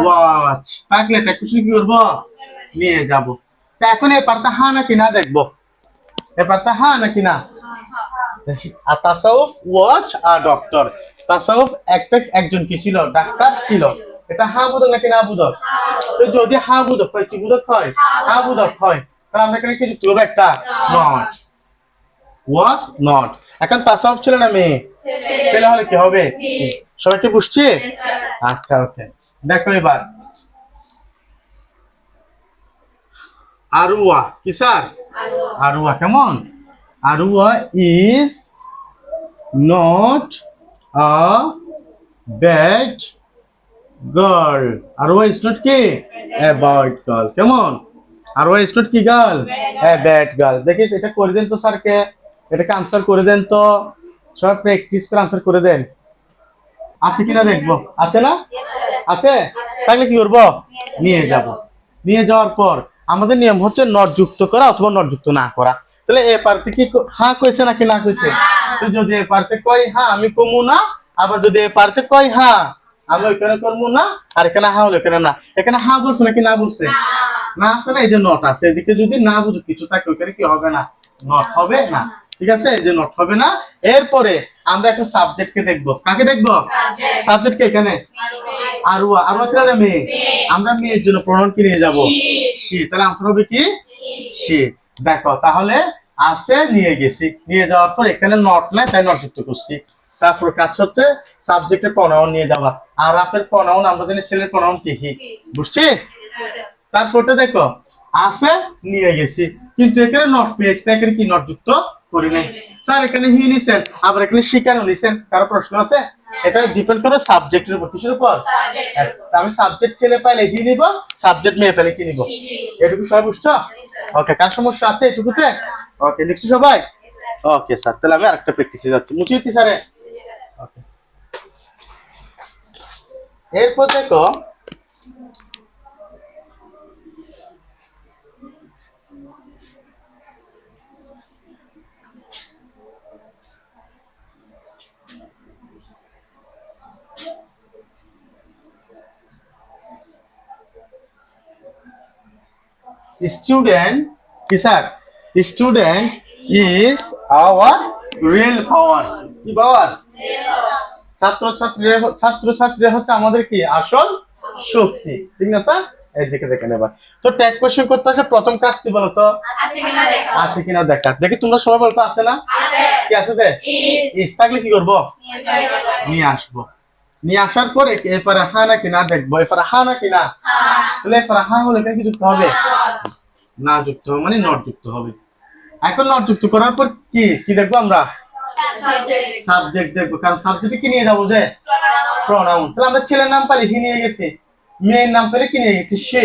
Watch থাকলে ট্যাকুশন কি করবো নিয়ে যাব। তা এখন এই পার্টটা হ্যাঁ নাকি না দেখবো, এই পার্টটা হ্যাঁ নাকি না। আর তাসাউফ ওয়াচ আর ডক্টর, তাসাউফ একজন কি ছিল, ডাক্তার ছিল। এটা হ্যাঁ বোধক নাকি না বোধক? তো যদি হ্যাঁ বোধক হয়, কি বোধক হয়? হ্যাঁ বোধক হয়, তাহলে আমরা এখানে কি যুক্ত করবো? একটা নট, ওয়াজ নট। এখন তাসাউফ ছিল না মেয়ে, ছেলে হলে কি হবে? সবাই কি বুঝছি? আচ্ছা ওকে, দেখো এবার আরুয়া কি স্যার? আরুয়া কেমন? Arua is not a bad girl. Arua is not কি এ ব্যাড গার্ল। কেমন? আরুয়া ইজ নট কি গার্ল? A bad girl. দেখিস এটা করে দেন তো স্যারকে, এটাকে আনসার করে দেন তো, সব প্র্যাকটিস করে আনসার করে দেন। আছে কিনা দেখবো, আছে না? আছে, তাহলে কি করবো? নিয়ে যাব। নিয়ে যাওয়ার পর আমাদের নিয়ম হচ্ছে নট যুক্ত করা অথবা নট যুক্ত না করা। তাহলে এ পার্টি কি হ্যাঁ কইছে নাকি না কইছে? তো যদি এ পার্টি কয় হ্যাঁ আমি কমু না, আবার যদি এ পার্টি কয় হ্যাঁ আমি ওইখানে করবো না, আর এখানে হ্যাঁ হলো এখানে না, এখানে হ্যাঁ বলছে নাকি না বলছে? না আছে না, এই যে নট আছে, এদিকে যদি না বুঝো কিছু থাকে ওইখানে কি হবে না, নট হবে না। ঠিক আছে, এই যে নট হবে না। এরপরে আমরা একটা সাবজেক্টকে দেখবো। কাকে দেখবো? সাবজেক্টকে এখানে আরুয়া, আরুয়া ছিল না মেয়ে, আমরা মেয়ের জন্য প্রণয়ন কি নিয়ে যাবো? সে। তাহলে আনসার হবে কি সে। দেখো তাহলে আছে নিয়ে গেছি, নিয়ে যাওয়ার পর এখানে নট নাই তাই নট যুক্ত করছি। তারপর কাজ হচ্ছে সাবজেক্টের প্রণয়ন নিয়ে যাওয়া। আর আফের প্রণয়ন আমরা জানি ছেলের প্রণয়ন কি হি, বুঝছি? তারপরটা দেখো আছে নিয়ে গেছি, কিন্তু এখানে নট পেয়েছি, এখানে কি নট যুক্ত করি নাই। স্যার এখানে হি নিছেন, আবার এখানে সে কেন নিছেন, কারো প্রশ্ন আছে? এটা ডিপেন্ড করে সাবজেক্টের উপর। কিসের উপর? আমি সাবজেক্ট ছেলে পাইলে হি নিব, সাবজেক্ট মেয়ে পাইলে কি নিব। এটুকু সবাই বুঝছো? ওকে, কার সমস্যা আছে এটুকুতে? ওকে, লিখছি সবাই? ওকে স্যার, তাহলে আমি আরেকটা প্র্যাকটিসে যাচ্ছি। মুছে দিচ্ছি স্যারে। ওকে, এরপর দেখো স্টুডেন্ট কি sir? Student is our real power. কি পাওয়ার? ছাত্রছাত্রীরা হচ্ছে আমাদের কি আসল শক্তি। ঠিক না স্যার? এই দিকে দেখে নেবা। তো ট্যাগ কোশ্চেন করতে আসলে প্রথম কাজ কি বলতো? আছে কিনা দেখা। দেখি তোমরা সবাই বলতো আছে না? কি আছে? দে ইজ থাকলে কি করবো? নিয়ে আসবো। নিয়ে আসার পরে এরপরে হ্যাঁ নাকি না দেখবো। এরপরে হ্যাঁ নাকি না, তাহলে এরপরে হ্যাঁ হলে এখানে কি যুক্ত হবে? না যুক্ত হবে মানে নট যুক্ত হবে। এখন নট যুক্ত করার পর কি কি দেখবো আমরা? সাবজেক্ট দেখবো, কারণ সাবজেক্টে কি নিয়ে যাবো? যে প্রনাউন। তাহলে আমরা ছেলের নাম পাইলে কি নিয়ে গেছি, মেয়ের নাম পেলে কি নিয়ে গেছি? সে।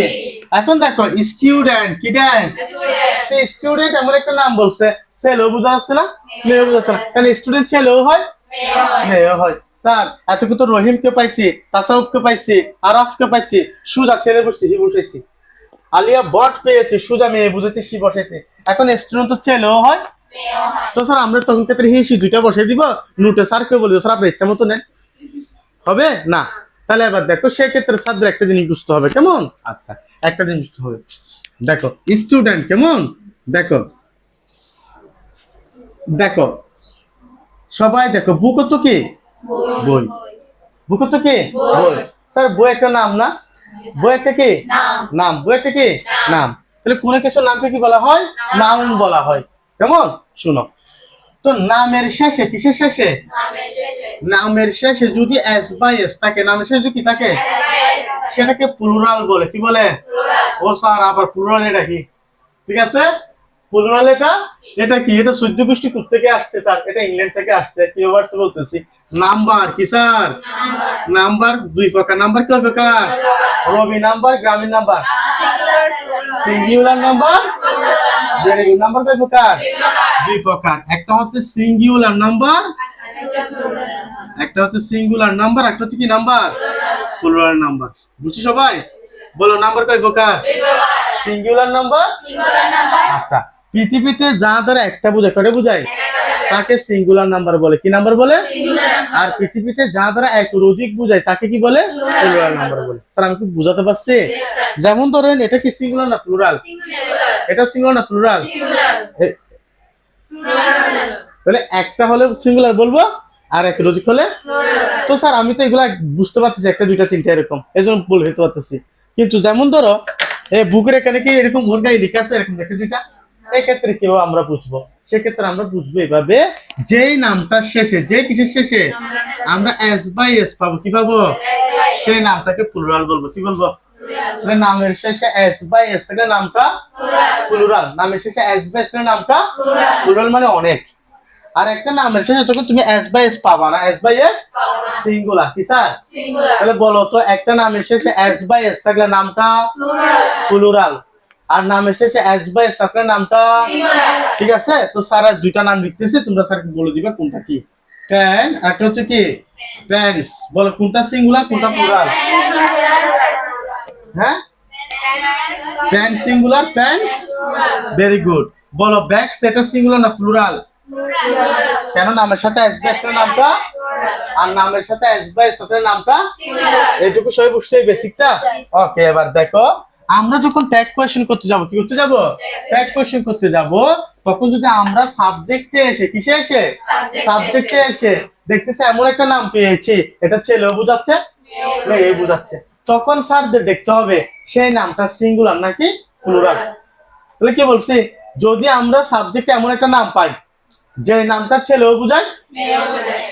এখন দেখো স্টুডেন্ট কি দেন? স্টুডেন্ট এমন একটা নাম বলছে, ছেলেও বোঝা যাচ্ছে না মেয়েও বোঝা যাচ্ছে না, কারণ স্টুডেন্ট ছেলেও হয় মেয়েও হয়। স্যার এতটুকু তো রহিমকে পাইছি, তাসাউফকে পাইছি, আরাফকে পাইছি, সুজা ছেলে বসছি হি বসেছি, আলিয়া বট পেয়েছি, সুজা মেয়ে বুঝেছি সি বসেছি। এখন স্টুডেন্ট তো ছেলেও হয়। তো স্যার আমরা তখন ক্ষেত্রে হি দুইটা বসে দিব, নোটে স্যারকে বলবো স্যার আপনার ইচ্ছা মতো নেন, হবে না? তাহলে এবার দেখো সেক্ষেত্রে স্যারদের একটা জিনিস বুঝতে হবে। কেমন? আচ্ছা, একটা জিনিস বুঝতে হবে। দেখো স্টুডেন্ট কেমন, দেখো দেখো সবাই দেখো বুক তো কি বই, বুক তো কি বই। স্যার বই একটা নাম না, বই একটা কি নাম, বই একটা কি নাম। তাহলে কোন কিছুর নামকে কি বলা হয়? নাউন বলা হয়। কেমন? শুনো তো, নামের শেষে কিসের শেষে? নামের শেষে যদি এস বা এস থাকে, নামের শেষে যদি কি থাকে সেটাকে প্লুরাল বলে। কি বলে? ও স্যার আবার প্লুরাল এটা কি? ঠিক আছে, প্লুরাল এটা কি? এটা চৌদ্দ গোষ্ঠী কোথা থেকে আসছে স্যার? এটা ইংল্যান্ড থেকে আসছে। কি ওয়ার্ডস বলতেছি? নাম্বার কি স্যার? নাম্বার দুই প্রকার। নাম্বার কয় প্রকার? রবি নাম্বার, গ্রামীণ number. Singular number, very good. Number কয় প্রকার? দুই প্রকার। একটা হচ্ছে সিঙ্গুলার নাম্বার, একটা হচ্ছে সিঙ্গুলার নাম্বার, একটা হচ্ছে কি নাম্বার? Plural number. বুঝছি সবাই? বলো নাম্বার কয় প্রকার? Singular number. আচ্ছা, পৃথিবীতে যা দ্বারা একটা বোঝায়, কয়টা বোঝায়? তাকে সিঙ্গুলার নাম্বার বলে। কি নাম্বার বলে? আর পৃথিবীতে যা দ্বারা এক অধিক বোঝায় তাকে কি বলে? প্লুরাল নাম্বার বলে। স্যার আমি কি বুঝাতে পারছি? যেমন ধরেন এটা কি সিঙ্গুলার না প্লুরাল? এটা সিঙ্গুলার না প্লুরাল? তাহলে একটা হলে সিঙ্গুলার বলবো আর এক অধিক হলে। তো স্যার আমি তো এগুলা বুঝতে পারতেছি একটা দুইটা তিনটা এরকম, এজন্য বলতে পারতেছি। কিন্তু যেমন ধরো এই বুকের এখানে কি এরকম মুরগাই লেখা আছে এরকম একটা দুইটা, এই ক্ষেত্রে কেউ আমরা বুঝবো, সেক্ষেত্রে আমরা বুঝবো এভাবে, যেই নামটা শেষে, যে কিসের শেষে আমরা এস বাই এস পাবো, কি পাবো? সেই নামটাকে প্লুরাল বলবো। কি বলবো? তাহলে নামের শেষে এস বাই এস থাকলে নামটা প্লুরাল, নামের শেষে এস বাই এস থাকলে নামটা প্লুরাল মানে অনেক। আর একটা নামের শেষে যখন তুমি এস বাই এস পাবা না, এস বাই এস সিঙ্গুলার। কি স্যার? তাহলে বলো তো একটা নামের শেষে এস বাই এস থাকলে নামটা প্লুরাল, আর নামের শেষে এস বাই এস থাকলে নামটা। ঠিক আছে, তো স্যার দুইটা নাম লিখতেছি, তোমরা স্যারকে বলে দিবে কোনটা কি। প্যান আর একটা হচ্ছে কি প্যান্টস। বলো কোনটা সিঙ্গুলার কোনটা প্লুরাল? হ্যাঁ, pant singular, pants. Very good. বলো ব্যাগস, এটা সিঙ্গুলার না প্লুরাল? কেন? নামের সাথে এস বাই এস নামটা, আর নামের সাথে এস বাই এস নামটা। এইটুকু সবাই বুঝতে বেসিকটা। ওকে, এবার দেখো আমরা যখন ট্যাগ কোয়েশ্চেন করতে যাব, কি করতে যাব? ট্যাগ কোয়েশ্চেন করতে যাব, তখন যদি আমরা সাবজেক্টে এসে, কিসে এসে? সাবজেক্টে এসে দেখতেছে এমন একটা নাম পেয়েছি, এটা ছেলেও বোঝাচ্ছে মেয়ে বোঝাচ্ছে, তখন স্যারদের দেখতে হবে সেই নামটা সিঙ্গুলার নাকি প্লুরাল। তাহলে কি বলছি, যদি আমরা সাবজেক্টে এমন একটা নাম পাই যে নামটা ছেলেও বোঝায়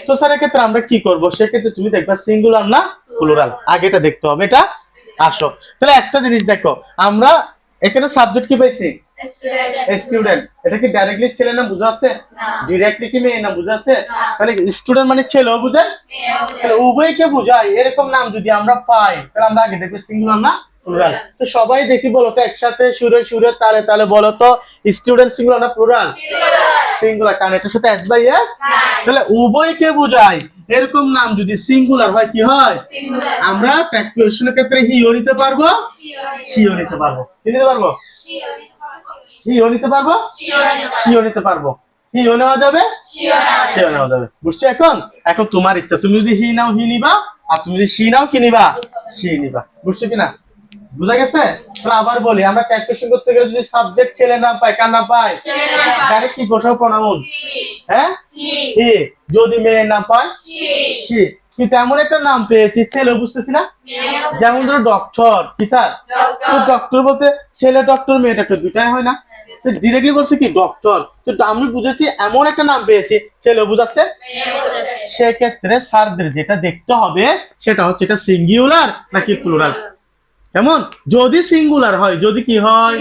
তো স্যার এক্ষেত্রে আমরা কি করব? সেক্ষেত্রে তুমি দেখবা সিঙ্গুলার না প্লুরাল, আগে এটা দেখতে হবে। এটা আসো তাহলে একটা জিনিস দেখো, আমরা এখানে সাবজেক্ট কি পাইছি? স্টুডেন্ট। এটা কি ডাইরেক্টলি ছেলে না বোঝাচ্ছে? ডিরেক্টলি কি মেয়ে না বোঝাচ্ছে? তাহলে স্টুডেন্ট মানে ছেলেও বোঝায়, তাহলে উভয়কে বোঝায় এরকম নাম যদি আমরা পাই, তাহলে আমরা আগে দেখবো সিঙ্গুলার না প্লুরাল। তো সবাই দেখি বলো তো একসাথে, সুরে সুরে তালে তালে বলো তো, স্টুডেন্ট সিঙ্গুলার না প্লুরাল? সিঙ্গুলার, কারণ এটার সাথে এস বাই এস, তাহলে উভয়কে বোঝায় এরকম নাম যদি সিঙ্গুলার হয়, কি হয়? আমরা ট্যাগ কোয়েশ্চেনের ক্ষেত্রে হিও নিতে পারবো, সিও নিতে পারবো। কি নিতে পারবো? হিও নিতে পারবো, সিও নিতে পারবো। হিও নেওয়া যাবে, সিও নেওয়া যাবে। বুঝছো? এখন এখন তোমার ইচ্ছা, তুমি যদি হি নাও হি নিবা, আর তুমি যদি সি নাও কি নিবা? সি নিবা। বুঝছো কিনা? বুঝা গেছে? তাহলে আবার বলি, আমরা ট্যাগ কোয়েশ্চেন করতে গেলে যদি সাবজেক্ট ছেলে নাম পাই, কার নাম পাই? ডাইরেক্ট কি বসাও প্রনাউন? হ্যাঁ, হি। যদি মেয়ের নাম পাই সি। কিন্তু এমন একটা নাম পেয়েছি ছেলে, বুঝতেছি না। যেমন ধরো ডক্টর। কি স্যার? তো ডক্টর বলতে ছেলে ডক্টর মেয়ে ডক্টর দুটাই হয় না, ডিরেক্টলি বলছে কি ডক্টর। তো আমি বুঝেছি এমন একটা নাম পেয়েছি ছেলে বোঝাচ্ছে, সেক্ষেত্রে স্যারদের যেটা দেখতে হবে সেটা হচ্ছে এটা সিঙ্গুলার নাকি প্লুরাল। কেমন? যদি সিঙ্গুলার হয়, যদি কি হয়,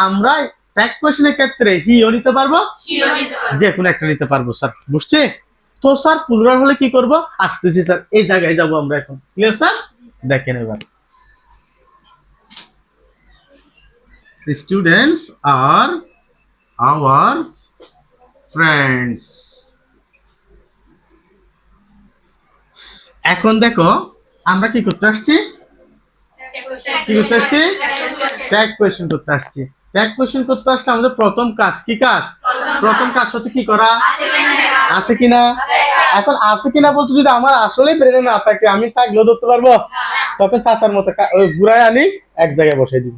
আমরা ট্যাগ কোয়েশ্চেনের ক্ষেত্রে হিও নিতে পারবো, যে কোনো একটা নিতে পারবো। স্যার বুঝছে? তো স্যার প্লুরাল হলে কি করব? আসতেছি স্যার, এই জায়গায় যাব আমরা এখন। Clear sir? দেখেন এবার, স্টুডেন্টস আর আওয়ার ফ্রেন্ডস। এখন দেখো আমরা কি করতে আসছি? কি করতে আসছি? ট্যাগ কোয়েশ্চেন করতে আসছি। ট্যাগ কোয়েশ্চেন করতে আসলে আমাদের প্রথম কাজ কি কাজ? প্রথম কাজ হচ্ছে কি করা? আছে কিনা। এখন আছে কিনা বলতে যদি আমার আসলে ব্রেনে না থাকে, আমি থাকলেও ধরতে পারবো? তখন চাচার মতো ঘুরায় আনি এক জায়গায় বসাই দিব।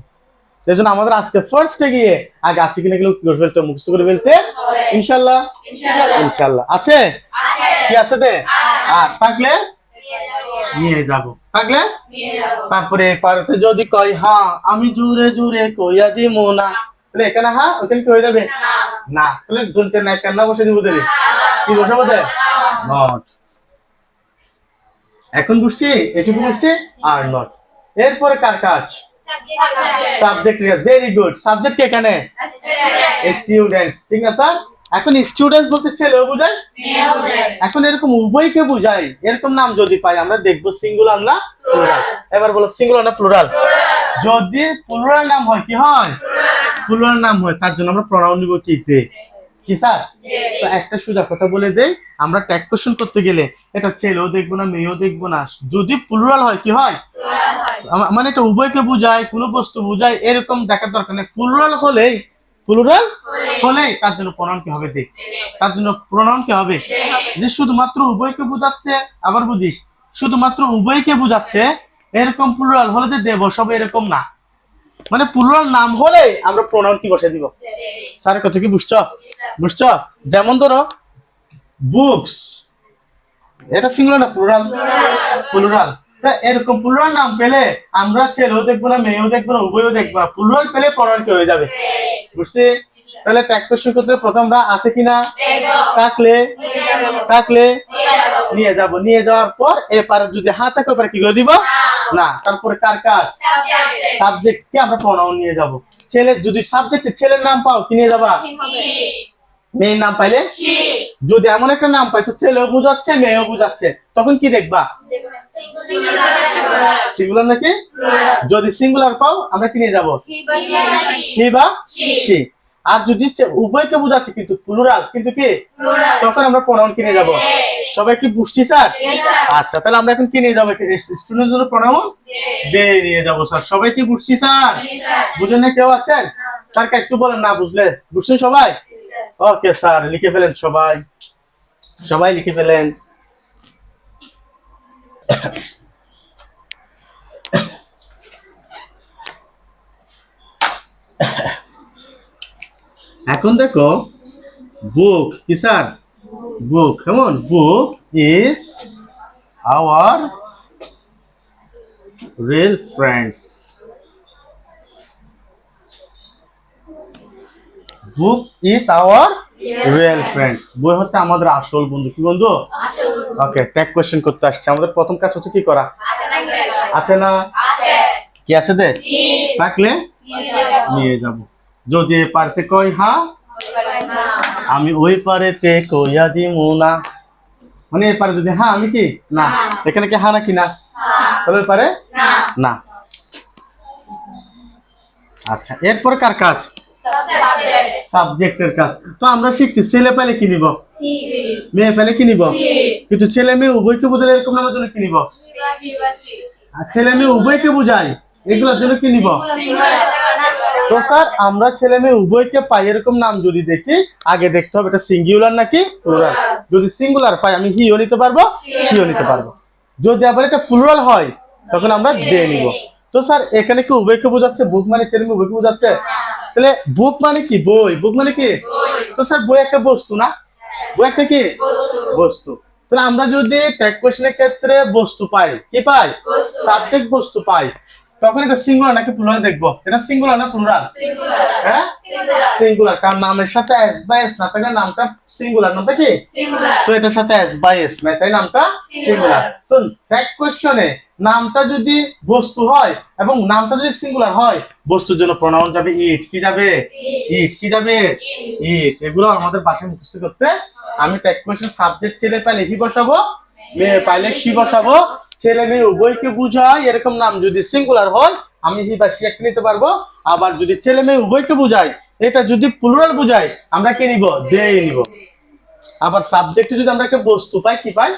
সেই জন্য আমাদের আজকে ফার্স্টে গিয়ে আগে আছে কিনা গুলো করে ফেলতে, মুখস্থ করে ফেলতে। ইনশাল্লাহ, ইনশাল্লাহ আছে। কি আছে তে? আর থাকলে নিয়ে যাব, থাকলে তারপরে পারতে যদি কই হ্যাঁ আমি জুড়ে জুড়ে কইয়া দিব না, তাহলে এখানে হ্যাঁ, ওখানে কি হয়ে যাবে না। তাহলে দুনতে না কেন বসে দিব? দেবে কি বসাবো? দে নট। এখন বুঝছি, এটুকু বুঝছি আর নট। এরপরে কার কাজ? সাবজেক্ট। Very good. সাবজেক্ট কে এখানে? স্টুডেন্টস। ঠিক না স্যার? এখন স্টুডেন্টস বলতে ছেলেও বোঝায়, এখন এরকম উভয়কে বোঝায় এরকম নাম যদি পাই, আমরা দেখবো সিঙ্গুলার না প্লুরাল। এবার বলো সিঙ্গুলার না প্লুরাল? যদি প্লুরাল নাম হয়, কি হয়? প্লুরাল নাম হয়, তার জন্য আমরা প্রনাউন নিব কি তে। কি স্যার? তো একটা সোজা কথা বলে দেই, আমরা ট্যাগ কোয়েশ্চেন করতে গেলে এটা ছেলেও দেখবো না মেয়েও দেখবো না, যদি প্লুরাল হয় কি হয়? মানে এটা উভয়কে বোঝায়, কোনো বস্তু বোঝায় এরকম দেখার দরকার নেই। প্লুরাল হলেই প্লুরাল হলে তার জন্য প্রোনাউন কি হবে? দে। তার জন্য প্রোনাউন কি হবে? যে শুধুমাত্র উভয়কে বোঝাচ্ছে, আবার বুঝিস শুধুমাত্র উভয়কে বোঝাচ্ছে এরকম প্লুরাল হলে যে দে বসাবো এরকম না, মানে প্লুরাল নাম হলে আমরা প্রোনাউন কি বসে দিব? স্যারের কথা কি বুঝছো? বুঝছো? যেমন ধরো বুকস, এটা সিঙ্গুলার না প্লুরাল? প্লুরাল। এরকম প্লুরাল নাম পেলে আমরা ছেলেও দেখবো না, মেয়েও দেখবো না, উভয়ও দেখবো না, প্লুরাল পেলে প্রোনাউন কি হয়ে যাবে? বুঝছি? তাহলে ট্যাগ কোশ্চেন করতে প্রথমরা আছে কিনা, থাকলে থাকলে নিয়ে যাব, নিয়ে যাওয়ার পর এপারে যদি হ্যাঁ থাকে ওপারে কি করে দিব? না। তারপরে কার কাজ? সাবজেক্টকে আমরা প্রোনাউন নিয়ে যাব। ছেলে যদি সাবজেক্টে ছেলের নাম পাও কি নিয়ে যাবা? মেয়ের নাম পাইলে যদি এমন একটা নাম পাইছো ছেলেও বুঝাচ্ছে মেয়েও বুঝাচ্ছে তখন কি দেখবা? সিঙ্গুলার নাকি? যদি সিঙ্গুলার পাও আমরা কি নিয়ে যাবো? হি বা সি। আর যদি উভয়কে বুঝাচ্ছে কিন্তু প্লুরাল কিন্তু কি, তখন আমরা প্রোনাউন কি নিয়ে যাবো? সবাই কি বুঝছি স্যার? আচ্ছা, তাহলে আমরা এখন কি নিয়ে যাবো? স্টুডেন্টের জন্য প্রোনাউন দে নিয়ে যাবো স্যার। সবাই কি বুঝছি স্যার? বুঝেন না কেউ আছেন? স্যারকে একটু বলেন না বুঝলে। বুঝছেন সবাই? ওকে স্যার, লিখে ফেলেন সবাই, সবাই লিখে ফেলেন। এখন দেখো বুক কি স্যার? বুক, কেমন? Book is our real friends. Book is our real friend. বই হচ্ছে আমাদের আসল বন্ধু। কি বন্ধু? ওকে, ট্যাগ কোশ্চেন করতে আসছে। আমাদের প্রথম কাজ হচ্ছে কি করা? আছে না? কি আছে? দে থাকলে নিয়ে যাব। যদি পারতে কই হ্যাঁ, আমি ওই পারেতে কইয়া দিমু না। মানে এপারে যদি হ্যাঁ আমি কি না, এখানে কি হ্যাঁ নাকি না? তাহলে ওই পারে না। আচ্ছা, এরপরে কার কাজ? সাবজেক্টের কাজ। তো আমরা শিখছি ছেলে পেলে কি নিব, মেয়ে পেলে কি নিব, কিন্তু ছেলে মেয়ে উভয়কে বোঝালে এরকম নামের জন্য কি নিব? আর ছেলে মেয়ে উভয়কে বোঝায় এগুলোর জন্য কি নিব? তো স্যার আমরা ছেলে মেয়ে উভয়কে পাই এরকম নাম যদি দেখি আগে দেখতে হবে এটা সিঙ্গুলার নাকি প্লুরাল। যদি সিঙ্গুলার পাই আমি হিও নিতে পারবো, সিও নিতে পারবো। যদি আবার এটা প্লুরাল হয় তখন আমরা দে নিব। তো স্যার এখানে কি উভয়কে বোঝাচ্ছে? বুক মানে ছেলে মেয়ে উভয়কে বোঝাচ্ছে। তাহলে বুক মানে কি? বই। বুক মানে কি? তো স্যার বই একটা বস্তু না? বই একটা কি বস্তু? তাহলে আমরা যদি ট্যাগ কোশ্চেনের ক্ষেত্রে বস্তু পাই, কি পাই? সাবজেক্ট বস্তু পাই, তখন এটা সিঙ্গুলার নাকি প্লুরাল দেখবো? এটা সিঙ্গুলার না প্লুরাল? হ্যাঁ সিঙ্গুলার, কারণ নামের সাথে এস বা এস না থাকলে নামটা সিঙ্গুলার, নামটা কি? তো এটার সাথে এস বা এস নাই তাই নামটা সিঙ্গুলার। তো ট্যাগ কোশ্চেনে নামটা যদি বস্তু হয় এবং নামটা যদি সিঙ্গুলার হয় বস্তুর জন্য প্রোনাউন যাবে ইট। কি যাবে? ইট। কি যাবে? ইট। এগুলো আমাদের ভাষায় মুখস্থ করতে। আমি ট্যাগ কোশ্চেন সাবজেক্ট ছেলে পাইলে হি বসাবো, মেয়ে পাইলে সি বসাবো। ছেলে মেয়ে উভয়কে বুঝায় এরকম নাম যদি সিঙ্গুলার হয় আমি হি বা সি একটা নিতে পারবো। আবার যদি ছেলে মেয়ে উভয়কে বুঝায় এটা যদি প্লুরাল বুঝায় আমরা কি নিব? দে নিব। আবার সাবজেক্টে যদি আমরা একটা বস্তু পাই কি পাই?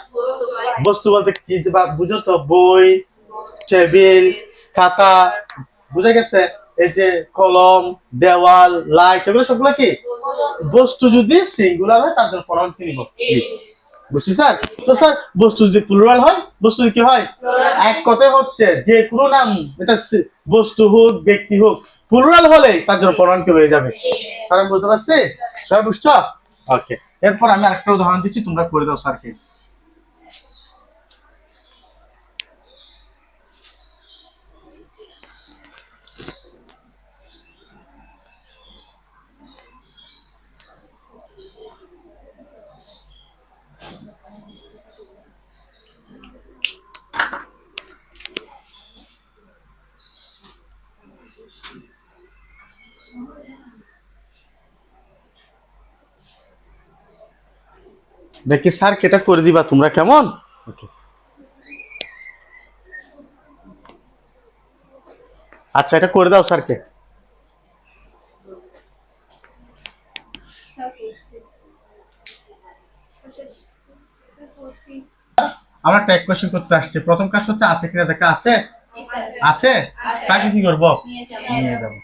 বস্তু বলতে কি বুঝো তো? বই, টেবিল, খাতা, বুঝে গেছে? এই যে কলম, দেওয়াল, লাইট, এগুলো সবগুলো কি বস্তু। যদি সিঙ্গুলার হয় তার জন্য প্রোনাউন কি নিব? বুঝছি স্যার? তো স্যার বস্তু যদি প্লুরাল হয় বস্তু কি হয়? এক কথায় হচ্ছে যে কোনো নাম এটা বস্তু হোক ব্যক্তি হোক প্লুরাল হলে তার জন্য প্রোনাউন কি হয়ে যাবে? স্যার আমি বলতে পারছি? সবাই বুঝছো? ওকে, এরপর আমি আরেকটা উদাহরণ দিচ্ছি, তোমরা করে দাও স্যারকে। দেখি স্যার কেটা করে দিবা তোমরা, কেমন? ওকে, আচ্ছা এটা করে দাও স্যারকে। আমরা ট্যাগ কোশ্চেন করতে আসছি। প্রথম কাজ হচ্ছে আছে কিনা দেখা। আছে? আছে। তাকে কি করবো? নিয়ে যাবো।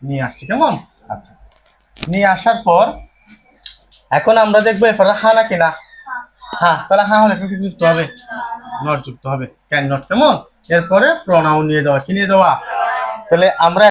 নিয়ে আসছি, কেমন? আচ্ছা, নিয়ে আসার পর এখন আমরা দেখবো এরপরে হা নাকি না। হ্যাঁ, তাহলে হা হলে কি যুক্ত হবে? নট যুক্ত হবে, ক্যান নট, কেমন? এরপরে প্রনাউন নিয়ে যাওয়া, কি নিয়ে যাওয়া? তাহলে আমরা